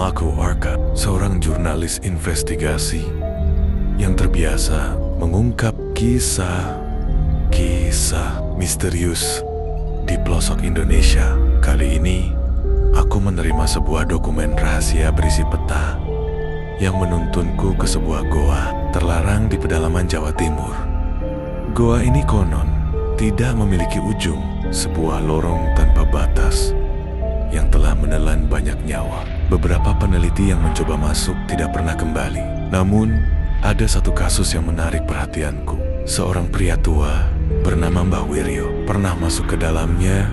Namaku Arka, seorang jurnalis investigasi yang terbiasa mengungkap kisah-kisah misterius di pelosok Indonesia. Kali ini, aku menerima sebuah dokumen rahasia berisi peta yang menuntunku ke sebuah goa terlarang di pedalaman Jawa Timur. Goa ini konon tidak memiliki ujung, sebuah lorong tanpa batas yang telah menelan banyak nyawa. Beberapa peneliti yang mencoba masuk tidak pernah kembali. Namun, ada satu kasus yang menarik perhatianku. Seorang pria tua bernama Mbah Wiryo pernah masuk ke dalamnya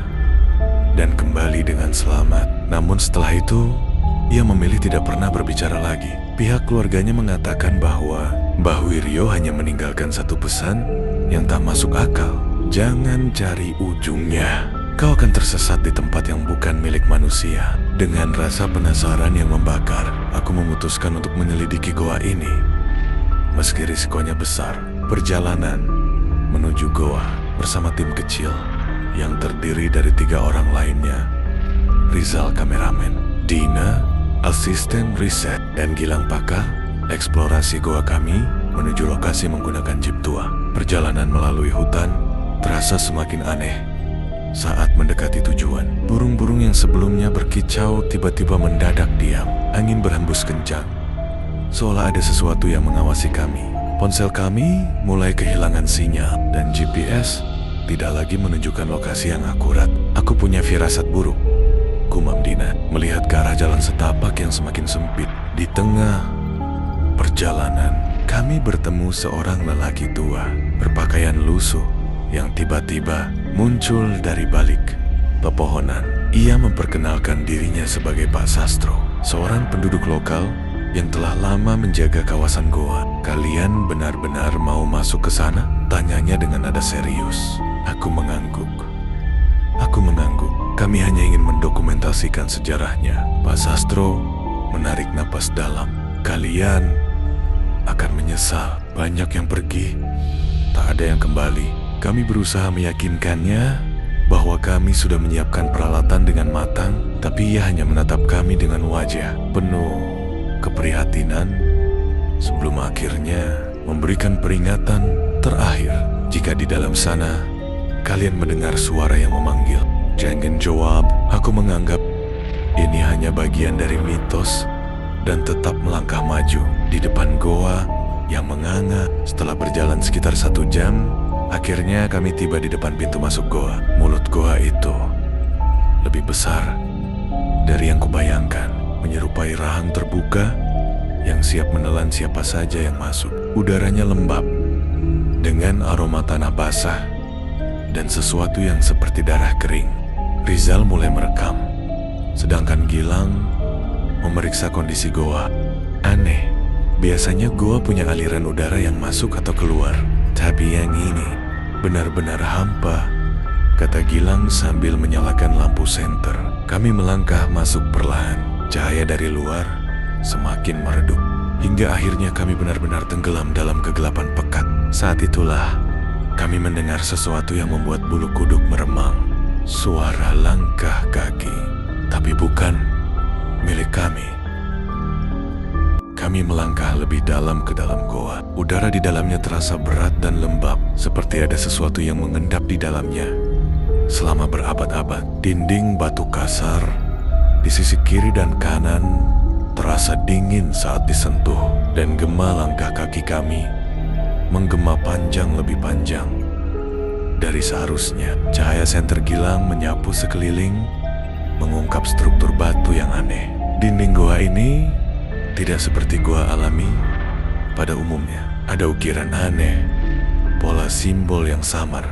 dan kembali dengan selamat. Namun setelah itu, ia memilih tidak pernah berbicara lagi. Pihak keluarganya mengatakan bahwa Mbah Wiryo hanya meninggalkan satu pesan yang tak masuk akal. Jangan cari ujungnya. Kau akan tersesat di tempat yang bukan milik manusia. Dengan rasa penasaran yang membakar, aku memutuskan untuk menyelidiki goa ini. Meski risikonya besar, perjalanan menuju goa bersama tim kecil yang terdiri dari 3 orang lainnya. Rizal kameramen, Dina, asisten riset, dan Gilang pakar, eksplorasi goa kami menuju lokasi menggunakan jeep tua. Perjalanan melalui hutan terasa semakin aneh. Saat mendekati tujuan, burung-burung yang sebelumnya berkicau tiba-tiba mendadak diam. Angin berhembus kencang, seolah ada sesuatu yang mengawasi kami. Ponsel kami mulai kehilangan sinyal dan GPS tidak lagi menunjukkan lokasi yang akurat. Aku punya firasat buruk, gumam Dina, melihat ke arah jalan setapak yang semakin sempit. Di tengah perjalanan, kami bertemu seorang lelaki tua berpakaian lusuh yang tiba-tiba muncul dari balik pepohonan. Ia memperkenalkan dirinya sebagai Pak Sastro, seorang penduduk lokal yang telah lama menjaga kawasan goa. Kalian benar-benar mau masuk ke sana? Tanyanya dengan nada serius. Aku mengangguk. Kami hanya ingin mendokumentasikan sejarahnya. Pak Sastro menarik napas dalam. Kalian akan menyesal. Banyak yang pergi, tak ada yang kembali. Kami berusaha meyakinkannya bahwa kami sudah menyiapkan peralatan dengan matang, tapi ia hanya menatap kami dengan wajah penuh keprihatinan sebelum akhirnya memberikan peringatan terakhir. Jika di dalam sana kalian mendengar suara yang memanggil, jangan jawab. Aku menganggap ini hanya bagian dari mitos dan tetap melangkah maju di depan goa yang menganga. Setelah berjalan sekitar 1 jam, akhirnya kami tiba di depan pintu masuk goa. Mulut goa itu lebih besar dari yang kubayangkan, menyerupai rahang terbuka yang siap menelan siapa saja yang masuk. Udaranya lembab dengan aroma tanah basah dan sesuatu yang seperti darah kering. Rizal mulai merekam, sedangkan Gilang memeriksa kondisi goa. Aneh, biasanya goa punya aliran udara yang masuk atau keluar, tapi yang ini benar-benar hampa, kata Gilang sambil menyalakan lampu senter. Kami melangkah masuk perlahan. Cahaya dari luar semakin meredup, hingga akhirnya kami benar-benar tenggelam dalam kegelapan pekat. Saat itulah kami mendengar sesuatu yang membuat bulu kuduk meremang. Suara langkah kaki, tapi bukan milik kami. Kami melangkah lebih dalam ke dalam goa. Udara di dalamnya terasa berat dan lembab, seperti ada sesuatu yang mengendap di dalamnya. Selama berabad-abad, dinding batu kasar di sisi kiri dan kanan terasa dingin saat disentuh, dan gema langkah kaki kami menggema panjang lebih panjang dari seharusnya. Cahaya senter Gilang menyapu sekeliling, mengungkap struktur batu yang aneh. Dinding goa ini tidak seperti goa alami pada umumnya. Ada ukiran aneh, pola simbol yang samar,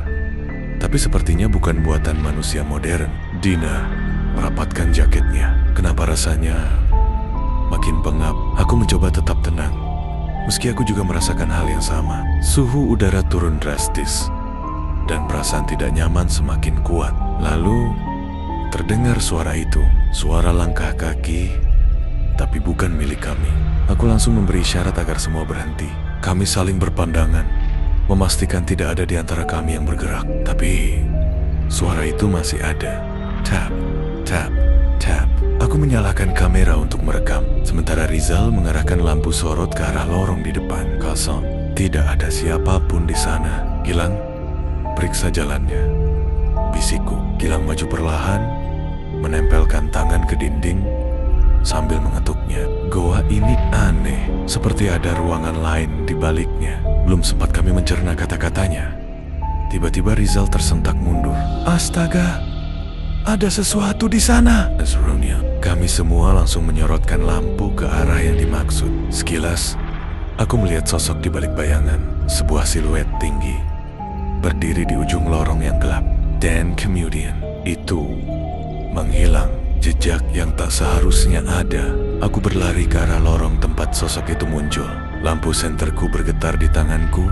tapi sepertinya bukan buatan manusia modern. Dina merapatkan jaketnya. Kenapa rasanya makin pengap? Aku mencoba tetap tenang, meski aku juga merasakan hal yang sama. Suhu udara turun drastis, dan perasaan tidak nyaman semakin kuat. Lalu terdengar suara itu, suara langkah kaki, tapi bukan milik kami. Aku langsung memberi isyarat agar semua berhenti. Kami saling berpandangan, memastikan tidak ada di antara kami yang bergerak. Tapi suara itu masih ada. Tap, tap, tap. Aku menyalakan kamera untuk merekam, sementara Rizal mengarahkan lampu sorot ke arah lorong di depan. Kosong, tidak ada siapapun di sana. Gilang, periksa jalannya, bisikku. Gilang maju perlahan, menempelkan tangan ke dinding sambil mengetuknya. Goa ini aneh, seperti ada ruangan lain di baliknya. Belum sempat kami mencerna kata-katanya, tiba-tiba Rizal tersentak mundur. Astaga, ada sesuatu di sana. Serunya, kami semua langsung menyorotkan lampu ke arah yang dimaksud. Sekilas, aku melihat sosok di balik bayangan, sebuah siluet tinggi, berdiri di ujung lorong yang gelap. Dan kemudian, itu menghilang. Jejak yang tak seharusnya ada. Aku berlari ke arah lorong tempat sosok itu muncul. Lampu senterku bergetar di tanganku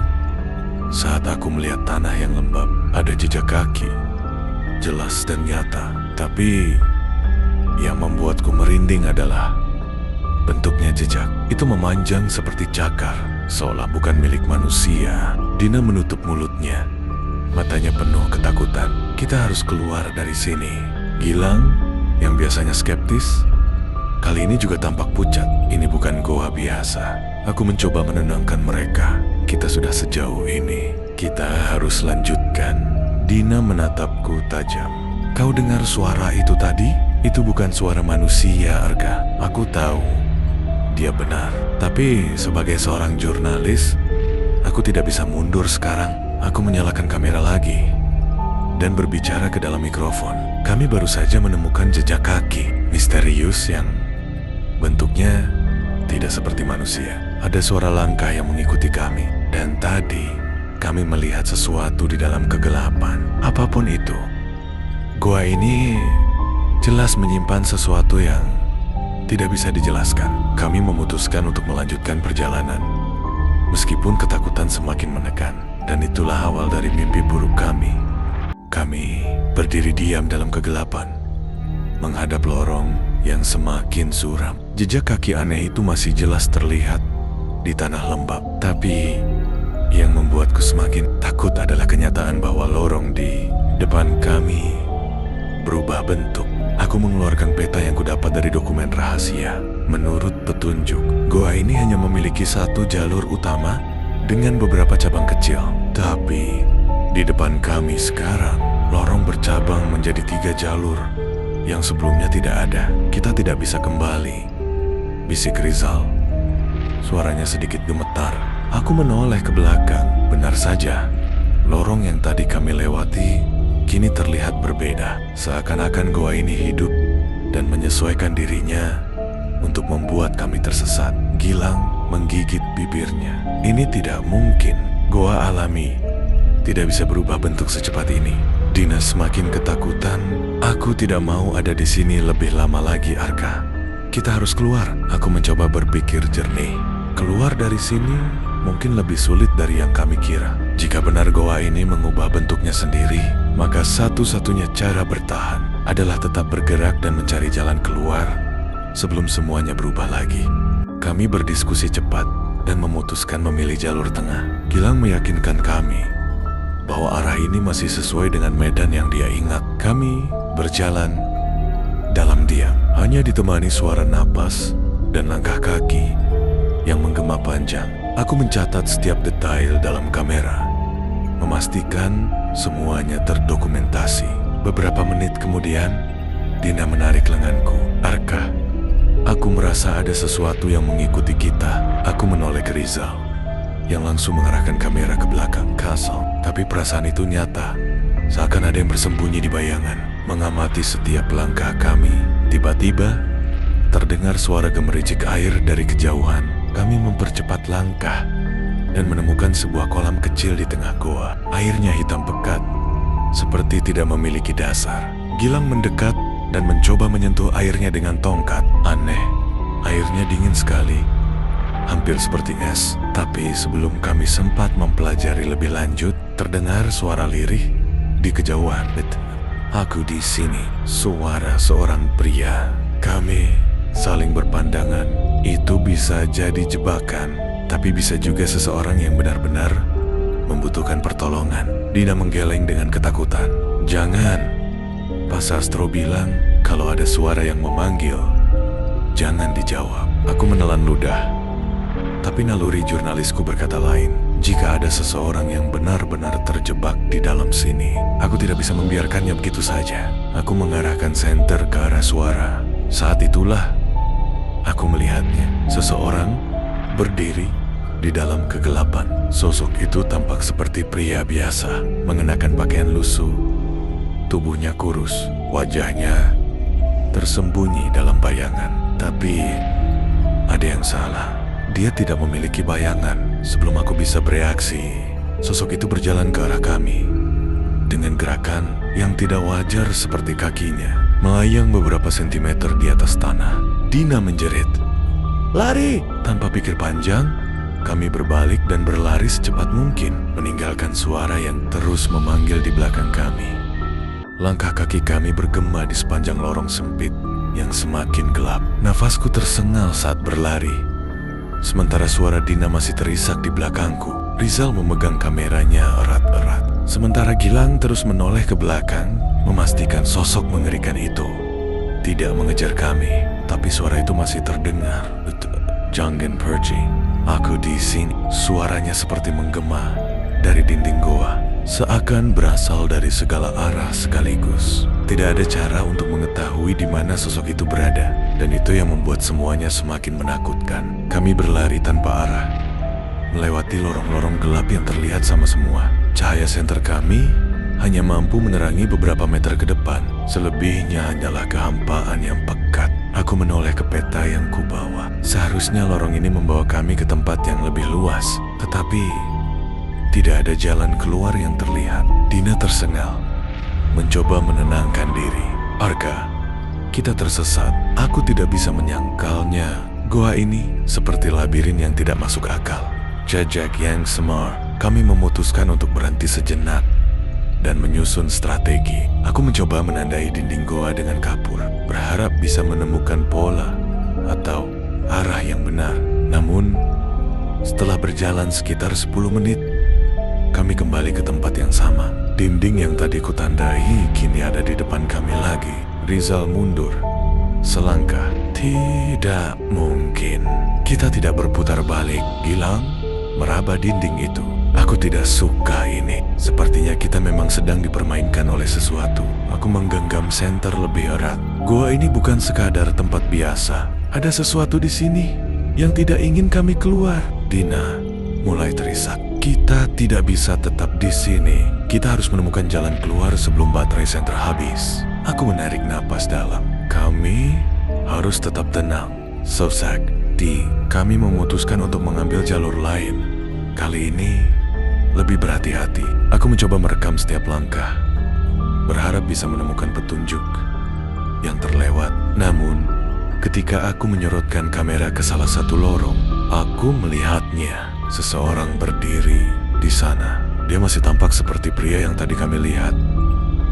saat aku melihat tanah yang lembab. Ada jejak kaki, jelas dan nyata. Tapi yang membuatku merinding adalah bentuknya jejak. Itu memanjang seperti cakar, seolah bukan milik manusia. Dina menutup mulutnya, matanya penuh ketakutan. Kita harus keluar dari sini. Gilang, yang biasanya skeptis, kali ini juga tampak pucat. Ini bukan goa biasa. Aku mencoba menenangkan mereka. Kita sudah sejauh ini, kita harus lanjutkan. Dina menatapku tajam. Kau dengar suara itu tadi? Itu bukan suara manusia, Arga. Aku tahu dia benar. Tapi sebagai seorang jurnalis, aku tidak bisa mundur sekarang. Aku menyalakan kamera lagi dan berbicara ke dalam mikrofon. Kami baru saja menemukan jejak kaki misterius yang bentuknya tidak seperti manusia. Ada suara langkah yang mengikuti kami. Dan tadi kami melihat sesuatu di dalam kegelapan. Apapun itu, goa ini jelas menyimpan sesuatu yang tidak bisa dijelaskan. Kami memutuskan untuk melanjutkan perjalanan, meskipun ketakutan semakin menekan. Dan itulah awal dari mimpi buruk kami. Kami berdiri diam dalam kegelapan, menghadap lorong yang semakin suram. Jejak kaki aneh itu masih jelas terlihat di tanah lembab. Tapi yang membuatku semakin takut adalah kenyataan bahwa lorong di depan kami berubah bentuk. Aku mengeluarkan peta yang kudapat dari dokumen rahasia. Menurut petunjuk, goa ini hanya memiliki satu jalur utama dengan beberapa cabang kecil. Tapi di depan kami sekarang, lorong bercabang menjadi 3 jalur yang sebelumnya tidak ada. Kita tidak bisa kembali, bisik Rizal. Suaranya sedikit gemetar. Aku menoleh ke belakang. Benar saja, lorong yang tadi kami lewati kini terlihat berbeda. Seakan-akan goa ini hidup dan menyesuaikan dirinya untuk membuat kami tersesat. Gilang menggigit bibirnya. Ini tidak mungkin. Goa alami tidak bisa berubah bentuk secepat ini. Dina semakin ketakutan. Aku tidak mau ada di sini lebih lama lagi, Arka. Kita harus keluar. Aku mencoba berpikir jernih. Keluar dari sini mungkin lebih sulit dari yang kami kira. Jika benar goa ini mengubah bentuknya sendiri, maka satu-satunya cara bertahan adalah tetap bergerak dan mencari jalan keluar sebelum semuanya berubah lagi. Kami berdiskusi cepat dan memutuskan memilih jalur tengah. Gilang meyakinkan kami bahwa arah ini masih sesuai dengan medan yang dia ingat. Kami berjalan dalam diam, hanya ditemani suara napas dan langkah kaki yang menggema panjang. Aku mencatat setiap detail dalam kamera, memastikan semuanya terdokumentasi. Beberapa menit kemudian, Dina menarik lenganku. Arka, aku merasa ada sesuatu yang mengikuti kita. Aku menoleh ke Rizal, yang langsung mengarahkan kamera ke belakang. Kosong, tapi perasaan itu nyata. Seakan ada yang bersembunyi di bayangan, mengamati setiap langkah kami. Tiba-tiba, terdengar suara gemericik air dari kejauhan. Kami mempercepat langkah dan menemukan sebuah kolam kecil di tengah goa. Airnya hitam pekat, seperti tidak memiliki dasar. Gilang mendekat dan mencoba menyentuh airnya dengan tongkat. Aneh, airnya dingin sekali, hampir seperti es. Tapi sebelum kami sempat mempelajari lebih lanjut, terdengar suara lirih di kejauhan. Aku di sini, suara seorang pria. Kami saling berpandangan. Itu bisa jadi jebakan, tapi bisa juga seseorang yang benar-benar membutuhkan pertolongan. Dina menggeleng dengan ketakutan. Jangan, Pak Sastro bilang Kalau ada suara yang memanggil, jangan dijawab. Aku menelan ludah. Tapi naluri jurnalisku berkata lain. Jika ada seseorang yang benar-benar terjebak di dalam sini, aku tidak bisa membiarkannya begitu saja. Aku mengarahkan senter ke arah suara. Saat itulah aku melihatnya. Seseorang berdiri di dalam kegelapan. Sosok itu tampak seperti pria biasa, mengenakan pakaian lusuh. Tubuhnya kurus, wajahnya tersembunyi dalam bayangan. Tapi ada yang salah. Dia tidak memiliki bayangan. Sebelum aku bisa bereaksi, sosok itu berjalan ke arah kami dengan gerakan yang tidak wajar seperti kakinya melayang beberapa sentimeter di atas tanah. Dina menjerit, "Lari!" Tanpa pikir panjang, kami berbalik dan berlari secepat mungkin, meninggalkan suara yang terus memanggil di belakang kami. Langkah kaki kami bergema di sepanjang lorong sempit yang semakin gelap. Nafasku tersengal saat berlari. Sementara suara Dina masih terisak di belakangku, Rizal memegang kameranya erat-erat. Sementara Gilang terus menoleh ke belakang, memastikan sosok mengerikan itu tidak mengejar kami. Tapi suara itu masih terdengar. Jangan pergi, aku di sini. Suaranya seperti menggema dari dinding goa, seakan berasal dari segala arah sekaligus. Tidak ada cara untuk mengetahui di mana sosok itu berada, dan itu yang membuat semuanya semakin menakutkan. Kami berlari tanpa arah, melewati lorong-lorong gelap yang terlihat sama semua. Cahaya senter kami hanya mampu menerangi beberapa meter ke depan. Selebihnya hanyalah kehampaan yang pekat. Aku menoleh ke peta yang kubawa. Seharusnya lorong ini membawa kami ke tempat yang lebih luas, tetapi tidak ada jalan keluar yang terlihat. Dina tersengal, mencoba menenangkan diri. "Arka, kita tersesat." Aku tidak bisa menyangkalnya. Goa ini seperti labirin yang tidak masuk akal. Jajak yang semar. Kami memutuskan untuk berhenti sejenak dan menyusun strategi. Aku mencoba menandai dinding goa dengan kapur, berharap bisa menemukan pola atau arah yang benar. Namun, setelah berjalan sekitar 10 menit, kami kembali ke tempat yang sama. Dinding yang tadi kutandai kini ada di depan kami lagi. Rizal mundur selangkah. "Tidak mungkin. Kita tidak berputar balik." Gilang meraba dinding itu. "Aku tidak suka ini. Sepertinya kita memang sedang dipermainkan oleh sesuatu." Aku menggenggam senter lebih erat. Goa ini bukan sekadar tempat biasa. Ada sesuatu di sini yang tidak ingin kami keluar. Dina mulai terisak. "Kita tidak bisa tetap di sini. Kita harus menemukan jalan keluar sebelum baterai senter habis." Aku menarik napas dalam. Kami harus tetap tenang. Sosak, kami memutuskan untuk mengambil jalur lain. Kali ini lebih berhati-hati. Aku mencoba merekam setiap langkah, berharap bisa menemukan petunjuk yang terlewat. Namun, ketika aku menyorotkan kamera ke salah satu lorong, aku melihatnya. Seseorang berdiri di sana. Dia masih tampak seperti pria yang tadi kami lihat,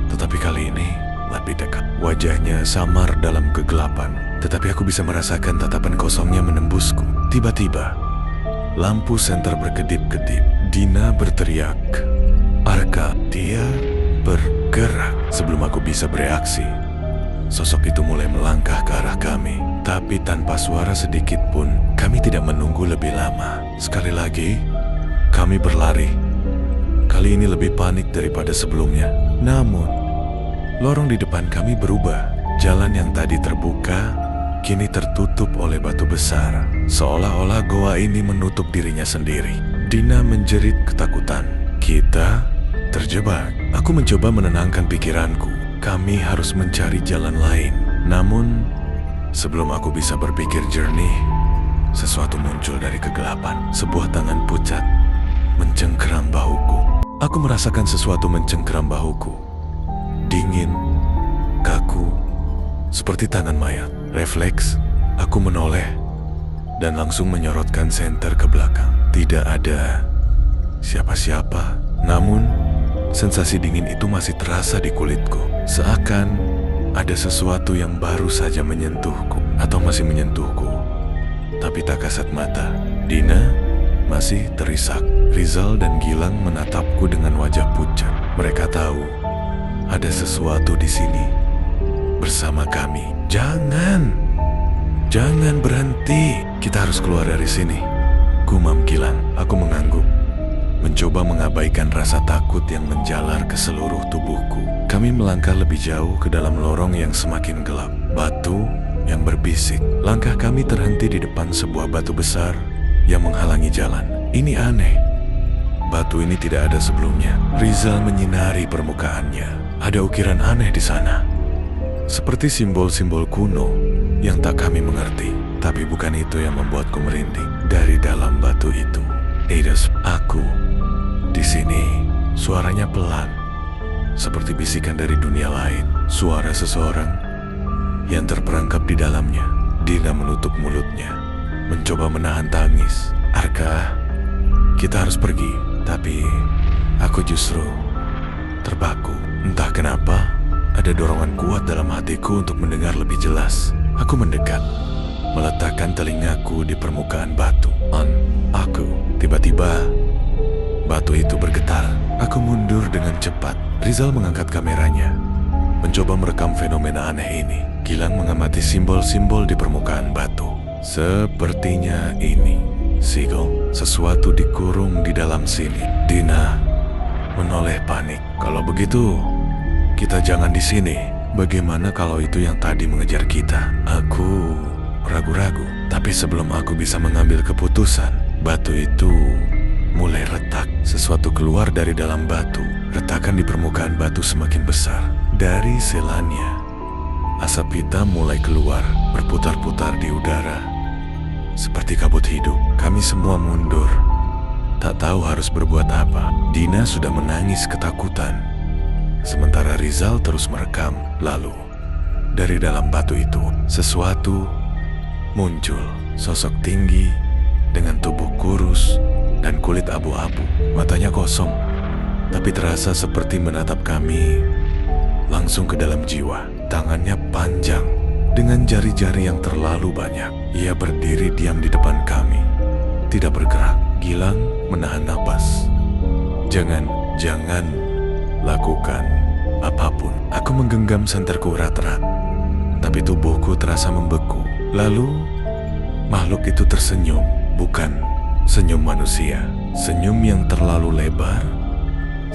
tetapi kali ini lebih dekat. Wajahnya samar dalam kegelapan, tetapi aku bisa merasakan tatapan kosongnya menembusku. Tiba-tiba, lampu senter berkedip-kedip. Dina berteriak, "Arka!" Dia bergerak. Sebelum aku bisa bereaksi, sosok itu mulai melangkah ke arah kami. Tapi tanpa suara sedikit pun, kami tidak menunggu lebih lama. Sekali lagi, kami berlari. Kali ini lebih panik daripada sebelumnya. Namun, lorong di depan kami berubah. Jalan yang tadi terbuka, kini tertutup oleh batu besar. Seolah-olah goa ini menutup dirinya sendiri. Dina menjerit ketakutan. Kita terjebak. Aku mencoba menenangkan pikiranku. Kami harus mencari jalan lain. Namun, sebelum aku bisa berpikir jernih, sesuatu muncul dari kegelapan. Sebuah tangan pucat mencengkeram bahuku. Aku merasakan sesuatu mencengkeram bahuku. Dingin, kaku, seperti tangan mayat. Refleks, aku menoleh dan langsung menyorotkan senter ke belakang. Tidak ada siapa-siapa, namun sensasi dingin itu masih terasa di kulitku. Seakan ada sesuatu yang baru saja menyentuhku atau masih menyentuhku. Tapi tak kasat mata, Dina masih terisak. Rizal dan Gilang menatapku dengan wajah pucat. Mereka tahu ada sesuatu di sini. bersama kami. Jangan berhenti. Kita harus keluar dari sini. Gumam Gilang. Aku mengangguk, mencoba mengabaikan rasa takut yang menjalar ke seluruh tubuhku. Kami melangkah lebih jauh ke dalam lorong yang semakin gelap. Batu yang berbisik. Langkah kami terhenti di depan sebuah batu besar yang menghalangi jalan. Ini aneh. Batu ini tidak ada sebelumnya. Rizal menyinari permukaannya. Ada ukiran aneh di sana, seperti simbol-simbol kuno yang tak kami mengerti. Tapi bukan itu yang membuatku merinding. Dari dalam batu itu, Eidos, aku di sini. Suaranya pelan, seperti bisikan dari dunia lain. Suara seseorang yang terperangkap di dalamnya. Dina menutup mulutnya, mencoba menahan tangis. Arka, kita harus pergi. Tapi aku justru terpaku. Entah kenapa, ada dorongan kuat dalam hatiku untuk mendengar lebih jelas. Aku mendekat, meletakkan telingaku di permukaan batu. Tiba-tiba batu itu bergetar. Aku mundur dengan cepat. Rizal mengangkat kameranya, mencoba merekam fenomena aneh ini. Gilang mengamati simbol-simbol di permukaan batu. Sepertinya ini Sigel, sesuatu dikurung di dalam sini. Dina menoleh panik. Kalau begitu, kita jangan di sini. Bagaimana kalau itu yang tadi mengejar kita? Aku ragu-ragu. Tapi sebelum aku bisa mengambil keputusan, batu itu mulai retak. Sesuatu keluar dari dalam batu. Retakan di permukaan batu semakin besar. Dari selannya, asap hitam mulai keluar, berputar-putar di udara, seperti kabut hidup. Kami semua mundur, tak tahu harus berbuat apa. Dina sudah menangis ketakutan, sementara Rizal terus merekam. Lalu, dari dalam batu itu, sesuatu muncul. Sosok tinggi, dengan tubuh kurus dan kulit abu-abu. Matanya kosong, tapi terasa seperti menatap kami langsung ke dalam jiwa. Tangannya panjang, dengan jari-jari yang terlalu banyak. Ia berdiri diam di depan kami, tidak bergerak. Gilang menahan napas. Jangan lakukan apapun. Aku menggenggam senterku erat-erat, tapi tubuhku terasa membeku. Lalu, makhluk itu tersenyum. Bukan senyum manusia. Senyum yang terlalu lebar,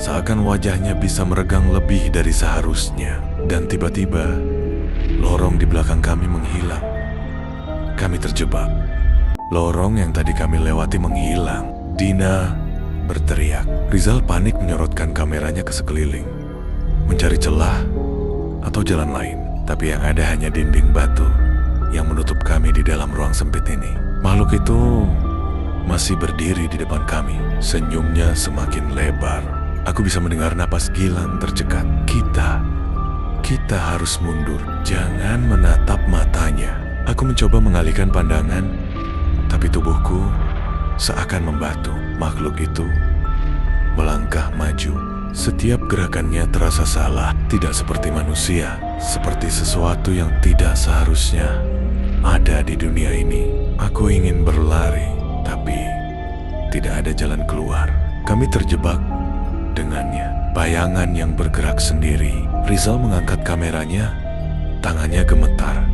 seakan wajahnya bisa meregang lebih dari seharusnya. Dan tiba-tiba, lorong di belakang kami menghilang. Kami terjebak. Lorong yang tadi kami lewati menghilang. Dina berteriak. Rizal panik menyorotkan kameranya ke sekeliling, mencari celah atau jalan lain. Tapi yang ada hanya dinding batu yang menutup kami di dalam ruang sempit ini. Makhluk itu masih berdiri di depan kami. Senyumnya semakin lebar. Aku bisa mendengar napas Gilang tercekat. Kita harus mundur. Jangan menatap matanya. Aku mencoba mengalihkan pandangan, tapi tubuhku seakan membatu. Makhluk itu melangkah maju. Setiap gerakannya terasa salah, tidak seperti manusia, seperti sesuatu yang tidak seharusnya ada di dunia ini. Aku ingin berlari, tapi tidak ada jalan keluar. Kami terjebak dengannya. Bayangan yang bergerak sendiri. Rizal mengangkat kameranya, tangannya gemetar.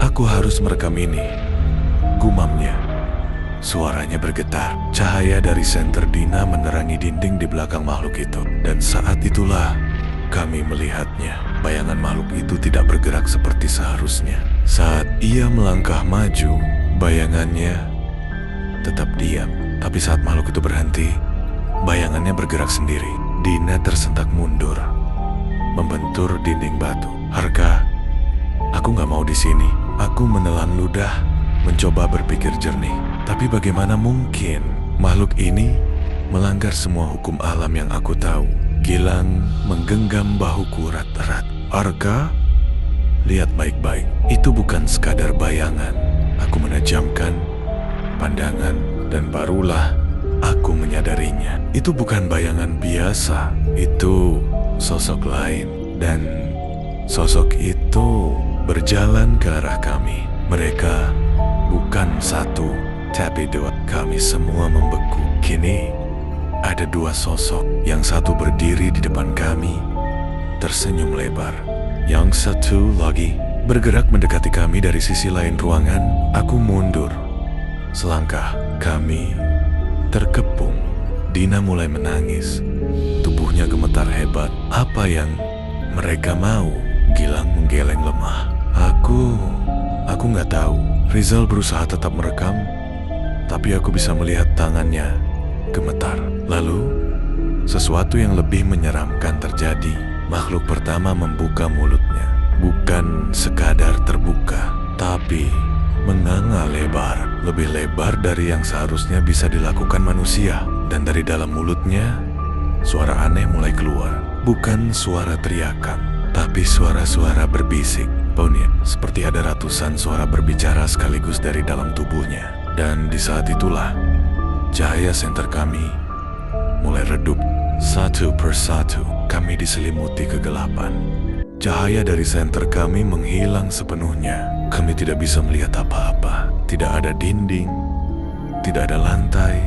Aku harus merekam ini, gumamnya. Suaranya bergetar. Cahaya dari senter Dina menerangi dinding di belakang makhluk itu. Dan saat itulah kami melihatnya. Bayangan makhluk itu tidak bergerak seperti seharusnya. Saat ia melangkah maju, bayangannya tetap diam. Tapi saat makhluk itu berhenti, bayangannya bergerak sendiri. Dina tersentak mundur, membentur dinding batu. Arka, aku gak mau di sini. Aku menelan ludah, mencoba berpikir jernih. Tapi bagaimana mungkin makhluk ini melanggar semua hukum alam yang aku tahu? Gilang menggenggam bahuku erat-erat. Arka, lihat baik-baik. Itu bukan sekadar bayangan. Aku menajamkan pandangan dan barulah aku menyadarinya. Itu bukan bayangan biasa. Itu sosok lain. Dan sosok itu berjalan ke arah kami. Mereka bukan satu, tapi dua. Kami semua membeku. Kini ada dua sosok. Yang satu berdiri di depan kami, tersenyum lebar. Yang satu lagi bergerak mendekati kami dari sisi lain ruangan. Aku mundur selangkah. Kami terkepung. Dina mulai menangis. Tubuhnya gemetar hebat. Apa yang mereka mau? Gilang menggeleng lemah. Aku nggak tahu. Rizal berusaha tetap merekam, tapi aku bisa melihat tangannya gemetar. Lalu, sesuatu yang lebih menyeramkan terjadi. Makhluk pertama membuka mulutnya. Bukan sekadar terbuka, tapi menganga lebar. Lebih lebar dari yang seharusnya bisa dilakukan manusia. Dan dari dalam mulutnya, suara aneh mulai keluar. Bukan suara teriakan, tapi suara-suara berbisik. Bonnie, seperti ada ratusan suara berbicara sekaligus dari dalam tubuhnya. Dan di saat itulah, cahaya senter kami mulai redup. Satu persatu, kami diselimuti kegelapan. Cahaya dari senter kami menghilang sepenuhnya. Kami tidak bisa melihat apa-apa. Tidak ada dinding, tidak ada lantai,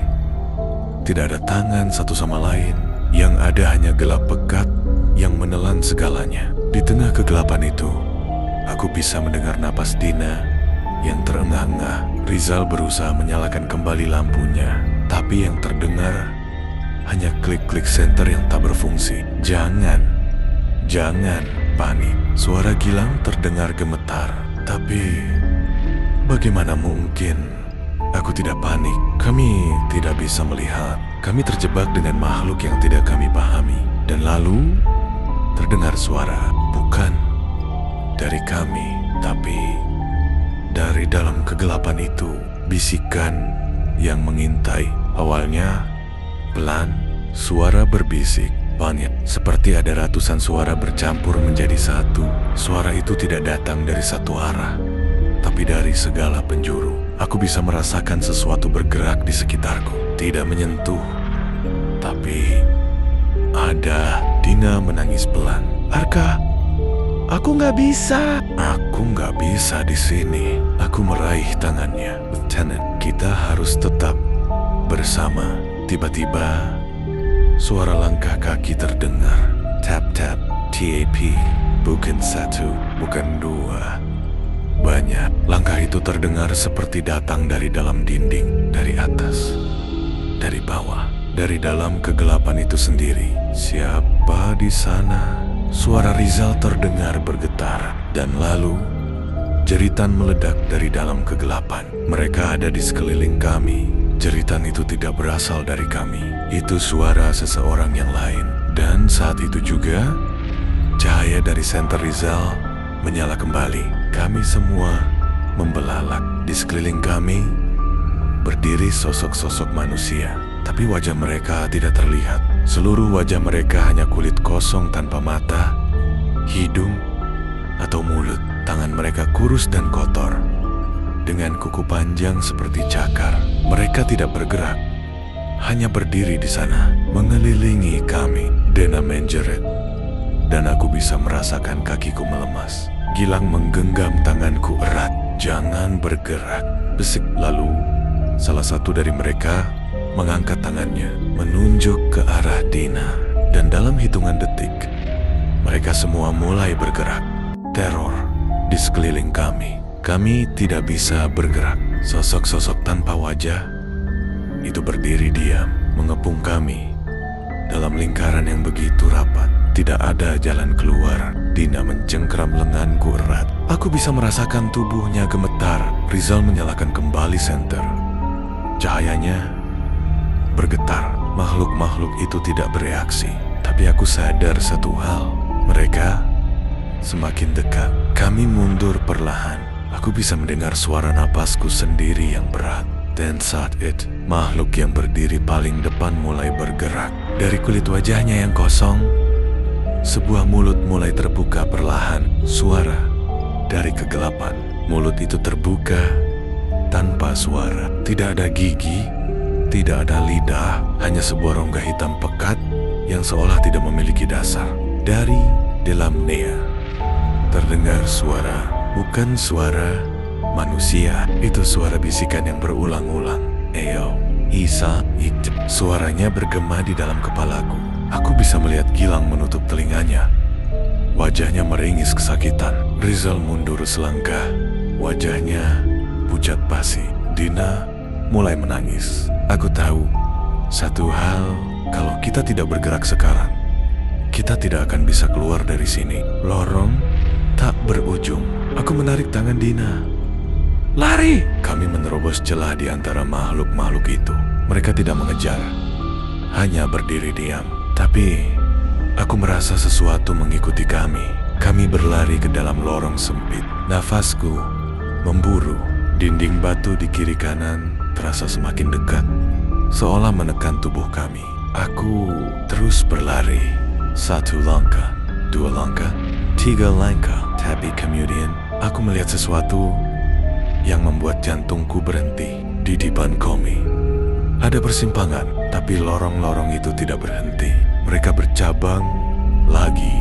tidak ada tangan satu sama lain. Yang ada hanya gelap pekat yang menelan segalanya. Di tengah kegelapan itu, aku bisa mendengar napas Dina yang terengah-engah. Rizal berusaha menyalakan kembali lampunya, tapi yang terdengar hanya klik-klik senter yang tak berfungsi. Jangan panik. Suara Gilang terdengar gemetar. Tapi bagaimana mungkin aku tidak panik? Kami tidak bisa melihat. Kami terjebak dengan makhluk yang tidak kami pahami. Dan lalu terdengar suara, bukan dari kami, tapi dari dalam kegelapan itu. Bisikan yang mengintai. Awalnya pelan, suara berbisik banyak, seperti ada ratusan suara bercampur menjadi satu. Suara itu tidak datang dari satu arah, tapi dari segala penjuru. Aku bisa merasakan sesuatu bergerak di sekitarku. Tidak menyentuh, tapi ada. Dina menangis pelan. Arka, aku nggak bisa. Aku nggak bisa di sini. Aku meraih tangannya. Lieutenant, kita harus tetap bersama. Tiba-tiba, suara langkah kaki terdengar. Tap-tap, tap. Bukan satu, bukan dua. Banyak. Langkah itu terdengar seperti datang dari dalam dinding, dari atas, dari bawah, dari dalam kegelapan itu sendiri. Siapa di sana? Suara Rizal terdengar bergetar. Dan lalu, jeritan meledak dari dalam kegelapan. Mereka ada di sekeliling kami. Jeritan itu tidak berasal dari kami. Itu suara seseorang yang lain. Dan saat itu juga, cahaya dari senter Rizal menyala kembali. Kami semua membelalak. Di sekeliling kami berdiri sosok-sosok manusia, tapi wajah mereka tidak terlihat. Seluruh wajah mereka hanya kulit kosong tanpa mata, hidung, atau mulut. Tangan mereka kurus dan kotor, dengan kuku panjang seperti cakar. Mereka tidak bergerak, hanya berdiri di sana, mengelilingi kami. Dina menjerit, dan aku bisa merasakan kakiku melemas. Gilang menggenggam tanganku erat. Jangan bergerak, besik. Lalu, salah satu dari mereka mengangkat tangannya, menunjuk ke arah Dina. Dan dalam hitungan detik, mereka semua mulai bergerak. Teror di sekeliling kami. Kami tidak bisa bergerak. Sosok-sosok tanpa wajah itu berdiri diam, mengepung kami dalam lingkaran yang begitu rapat. Tidak ada jalan keluar. Dina mencengkram lenganku erat. Aku bisa merasakan tubuhnya gemetar. Rizal menyalakan kembali senter. Cahayanya bergetar. Makhluk-makhluk itu tidak bereaksi. Tapi aku sadar satu hal. Mereka semakin dekat. Kami mundur perlahan. Aku bisa mendengar suara napasku sendiri yang berat. Dan saat itu, makhluk yang berdiri paling depan mulai bergerak. Dari kulit wajahnya yang kosong, sebuah mulut mulai terbuka perlahan. Suara dari kegelapan. Mulut itu terbuka tanpa suara. Tidak ada gigi, tidak ada lidah. Hanya sebuah rongga hitam pekat yang seolah tidak memiliki dasar. Dari dalamnya terdengar suara. Bukan suara manusia. Itu suara bisikan yang berulang-ulang. Eyo, Isa, itu. Suaranya bergema di dalam kepalaku. Aku bisa melihat Gilang menutup telinganya. Wajahnya meringis kesakitan. Rizal mundur selangkah. Wajahnya pucat pasi. Dina mulai menangis. Aku tahu satu hal, kalau kita tidak bergerak sekarang, kita tidak akan bisa keluar dari sini. Lorong tak berujung. Aku menarik tangan Dina. Lari! Kami menerobos celah di antara makhluk-makhluk itu. Mereka tidak mengejar, hanya berdiri diam. Tapi aku merasa sesuatu mengikuti kami. Kami berlari ke dalam lorong sempit. Nafasku memburu. Dinding batu di kiri kanan terasa semakin dekat, seolah menekan tubuh kami. Aku terus berlari. 1 langkah, 2 langkah, 3 langkah. Tapi kemudian aku melihat sesuatu yang membuat jantungku berhenti. Di depan kami ada persimpangan, tapi lorong-lorong itu tidak berhenti. Mereka bercabang lagi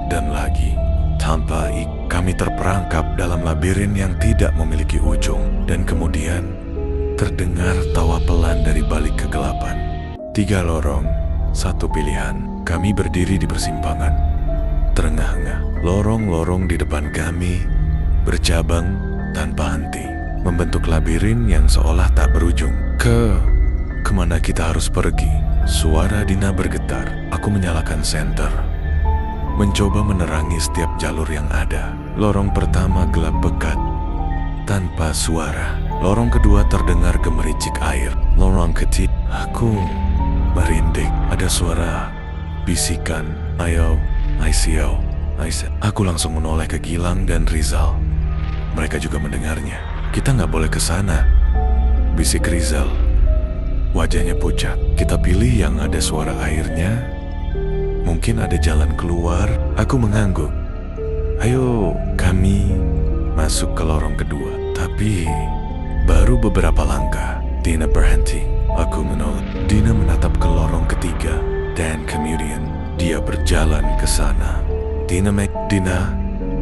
dan lagi. Tanpa kami terperangkap dalam labirin yang tidak memiliki ujung. Dan kemudian terdengar tawa pelan dari balik kegelapan. 3 lorong, 1 pilihan. Kami berdiri di persimpangan, terengah-engah. Lorong-lorong di depan kami bercabang tanpa henti, membentuk labirin yang seolah tak berujung. Kemana kita harus pergi? Suara Dina bergetar. Aku menyalakan senter, mencoba menerangi setiap jalur yang ada. Lorong pertama gelap pekat, tanpa suara. Lorong kedua terdengar gemericik air. Lorong ketiga, aku merinding. Ada suara bisikan, ayo, ICO. Aku langsung menoleh ke Gilang dan Rizal. Mereka juga mendengarnya. Kita nggak boleh ke sana, bisik Rizal. Wajahnya pucat. Kita pilih yang ada suara airnya. Mungkin ada jalan keluar. Aku mengangguk. Ayo, kami masuk ke lorong kedua. Tapi baru beberapa langkah, Dina berhenti. Aku menoleh. Dina menatap ke lorong ketiga, dan kemudian dia berjalan ke sana. Dina,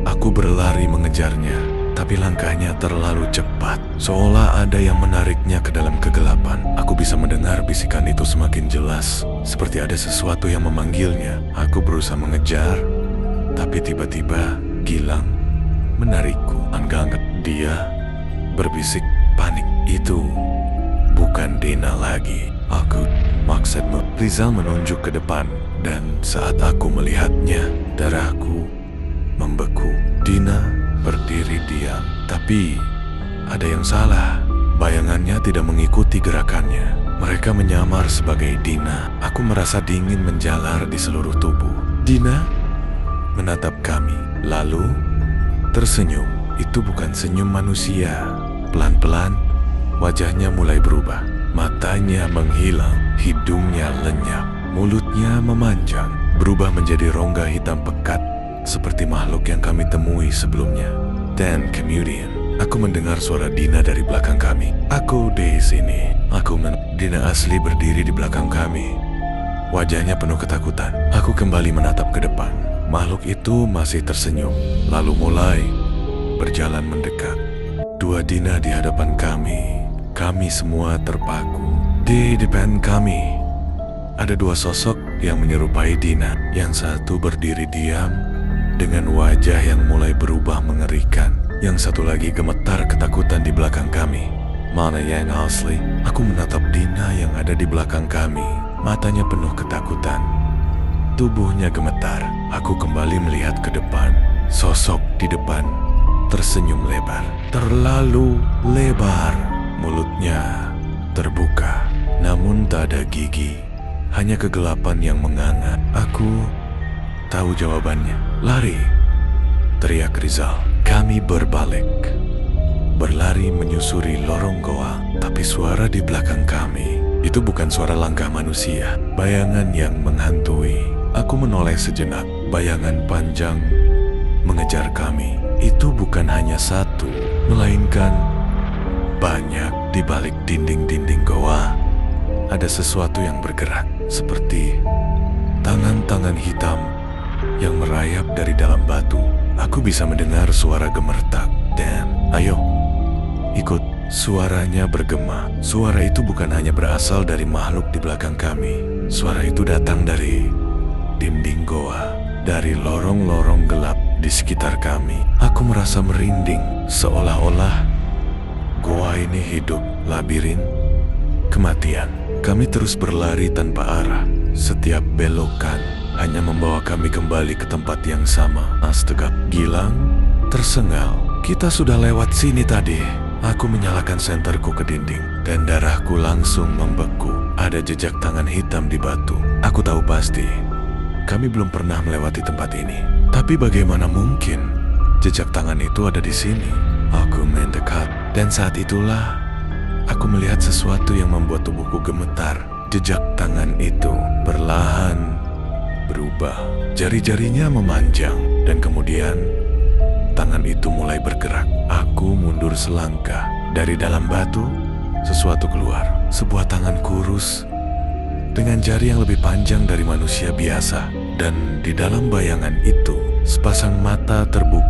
aku berlari mengejarnya, tapi langkahnya terlalu cepat, seolah ada yang menariknya ke dalam kegelapan. Aku bisa mendengar bisikan itu semakin jelas, seperti ada sesuatu yang memanggilnya. Aku berusaha mengejar, tapi tiba-tiba Gilang menarikku. Enggak, dia berbisik panik. Itu bukan Dina lagi. Aku, maksudmu? Rizal menunjuk ke depan, dan saat aku melihatnya, darahku membeku. Dina berdiri diam, tapi ada yang salah. Bayangannya tidak mengikuti gerakannya. Mereka menyamar sebagai Dina. Aku merasa dingin menjalar di seluruh tubuh. Dina menatap kami, lalu tersenyum. Itu bukan senyum manusia. Pelan-pelan, wajahnya mulai berubah. Matanya menghilang, hidungnya lenyap, mulutnya memanjang, berubah menjadi rongga hitam pekat, seperti makhluk yang kami temui sebelumnya. Dan kemudian, aku mendengar suara Dina dari belakang kami. Aku di sini. Dina asli berdiri di belakang kami. Wajahnya penuh ketakutan. Aku kembali menatap ke depan. Makhluk itu masih tersenyum, lalu mulai berjalan mendekat. 2 Dina di hadapan kami. Kami semua terpaku. Di depan kami ada 2 sosok yang menyerupai Dina. Yang satu berdiri diam dengan wajah yang mulai berubah mengerikan. Yang satu lagi gemetar ketakutan di belakang kami. Mana yang asli? Aku menatap Dina yang ada di belakang kami. Matanya penuh ketakutan. Tubuhnya gemetar. Aku kembali melihat ke depan. Sosok di depan tersenyum lebar. Terlalu lebar. Mulutnya terbuka, namun tak ada gigi. Hanya kegelapan yang menganga. Aku tahu jawabannya. Lari, teriak Rizal. Kami berbalik, berlari menyusuri lorong goa. Tapi suara di belakang kami, itu bukan suara langkah manusia. Bayangan yang menghantui. Aku menoleh sejenak. Bayangan panjang mengejar kami. Itu bukan hanya satu, melainkan banyak. Di balik dinding-dinding goa ada sesuatu yang bergerak, seperti tangan-tangan hitam yang merayap dari dalam batu. Aku bisa mendengar suara gemertak, dan ayo, ikut. Suaranya bergema. Suara itu bukan hanya berasal dari makhluk di belakang kami. Suara itu datang dari dinding goa. Dari lorong-lorong gelap di sekitar kami, aku merasa merinding, seolah-olah goa ini hidup labirin kematian. Kami terus berlari tanpa arah. Setiap belokan hanya membawa kami kembali ke tempat yang sama. Astaga, Gilang tersengal. Kita sudah lewat sini tadi. Aku menyalakan senterku ke dinding dan darahku langsung membeku. Ada jejak tangan hitam di batu. Aku tahu pasti kami belum pernah melewati tempat ini. Tapi bagaimana mungkin jejak tangan itu ada di sini? Aku mendekat dan saat itulah aku melihat sesuatu yang membuat tubuhku gemetar. Jejak tangan itu perlahan berubah. Jari-jarinya memanjang dan kemudian tangan itu mulai bergerak. Aku mundur selangkah. Dari dalam batu, sesuatu keluar. Sebuah tangan kurus dengan jari yang lebih panjang dari manusia biasa. Dan di dalam bayangan itu, sepasang mata terbuka